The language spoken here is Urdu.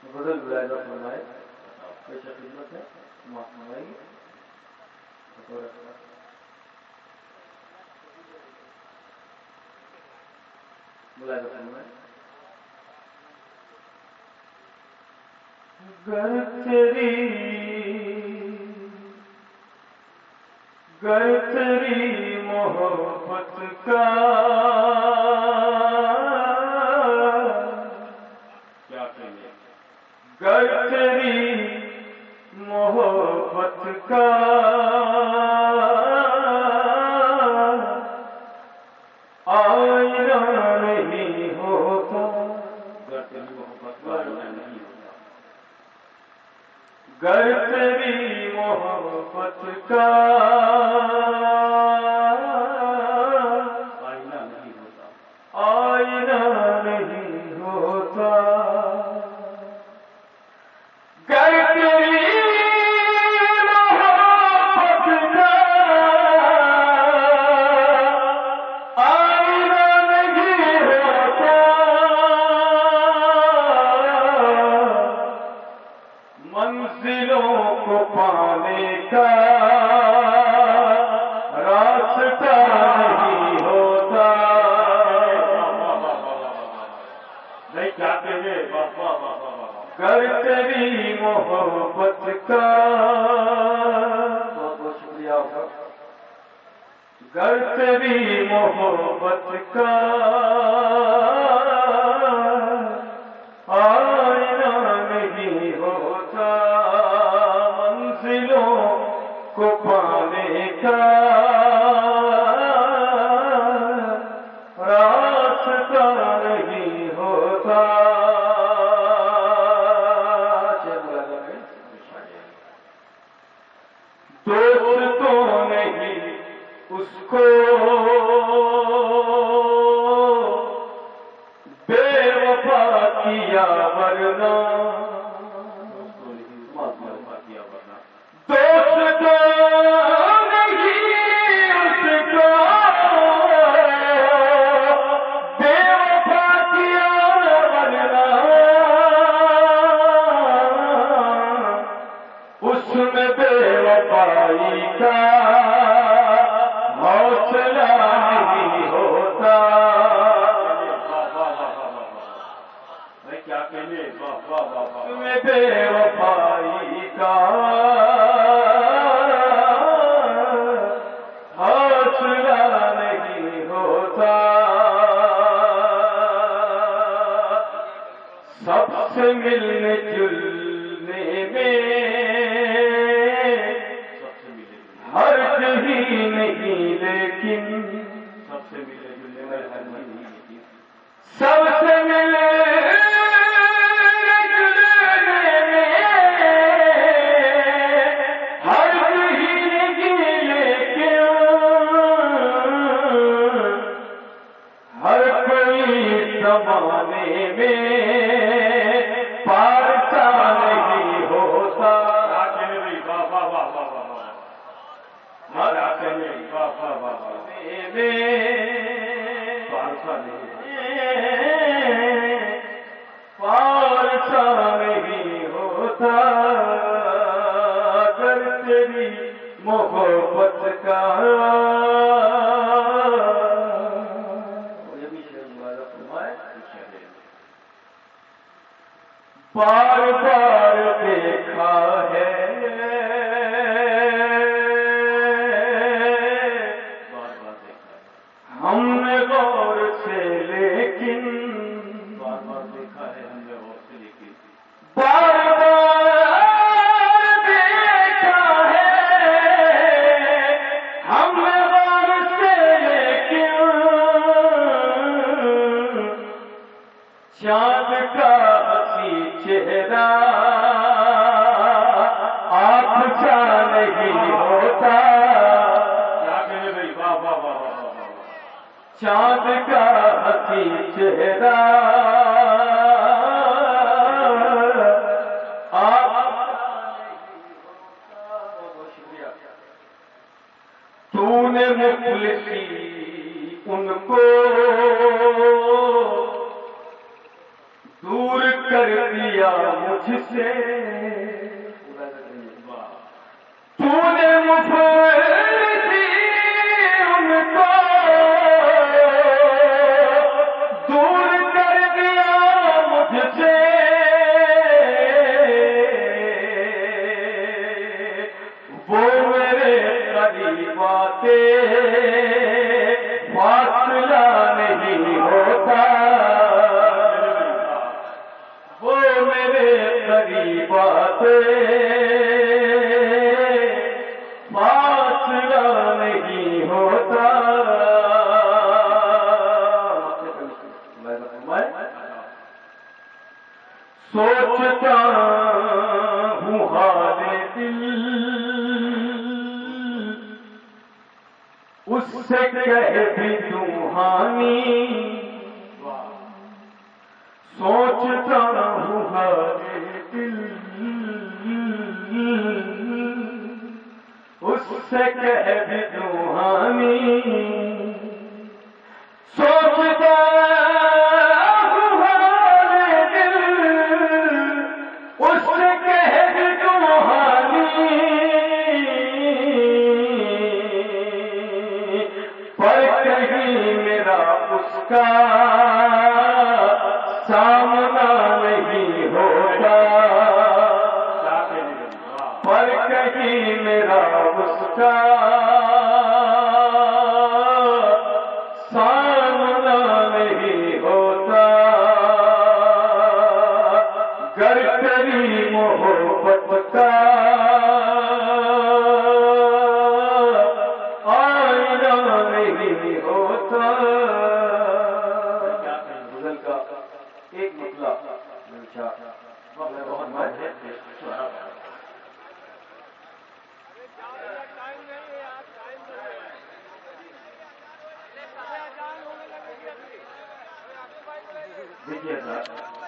بدل ملاحظہ فرمائے پیشہ خدمت ہے معاف فرمائے گی ملاحظہ فرمائے گر تیری محبت کا کیا کہنے گر تیری محبت کا آئینہ نہیں ہوتا گر تیری محبت کا آئینہ نہیں ہوتا گر تیری محبت کا آئینہ نہیں ہوتا آئینہ نہیں ہوتا گر تیری محبت کا آئینہ نہیں ہوتا منزلوں کو پانے کا راستہ نہیں ہوتا نہیں کیا کہے گر تیری محبت کا بہت بہت شکریہ ہوگا گر تیری محبت کا آئینہ نہیں ہوتا منزلوں کو پانے کا راستہ نہیں ہوتا دوست تو نہیں اس کو بے وفا کیا ورنہ دوست تو نہیں اس کو بے وفا کیا ورنہ اس میں بے وفائی کا حوصلہ نہیں ہوتا کیا کہنے اس میں بے وفائی کا حوصلہ نہیں ہوتا سب سے ملنے جلنے میں ہر کہیں نہیں لیکن سب سے ملنے جلنے میں ہر نہیں لیکن سب سے ملنے جلنے میں ہر کہیں نہیں لیکن ہر کوئی زمانے میں پارسا نہیں ہوتا پارسا نہیں ہوتا گر تیری محبت کا بار بار دیکھا ہے ہم نے غور سے لیکن بار بار دیکھا ہے ہم نے غور سے لیکن بار بار دیکھا ہے ہم نے غور سے لیکن چاند کا ہنسی چہرہ آپ سا نہیں ہوتا چاند کا ہنسی چہرہ تو نے مفلسی ان کو دور کر دیا مجھ سے تو نے مفرسی ان کو دور کر دیا مجھ سے وہ میرے قریب آتے فاصلہ نہیں ہوتا وہ میرے قریب آتے فاصلہ نہیں ہوتا سوچتا ہوں حال دل اس سے کہہ بھی روحانی سوچتا ہوں حال دل اس سے کہہ بھی روحانی سوچتا ہوں حال دل اس سے کہہ بھی روحانی پر کہیں میرا اس کا سامنا نہیں ہوتا پر کہیں میرا اس کا سامنا نہیں ہوتا گر تیری محبت کا آئینہ نہیں ہوتا غزل کا ایک مطلب بہت مت ہے دیکھیے سر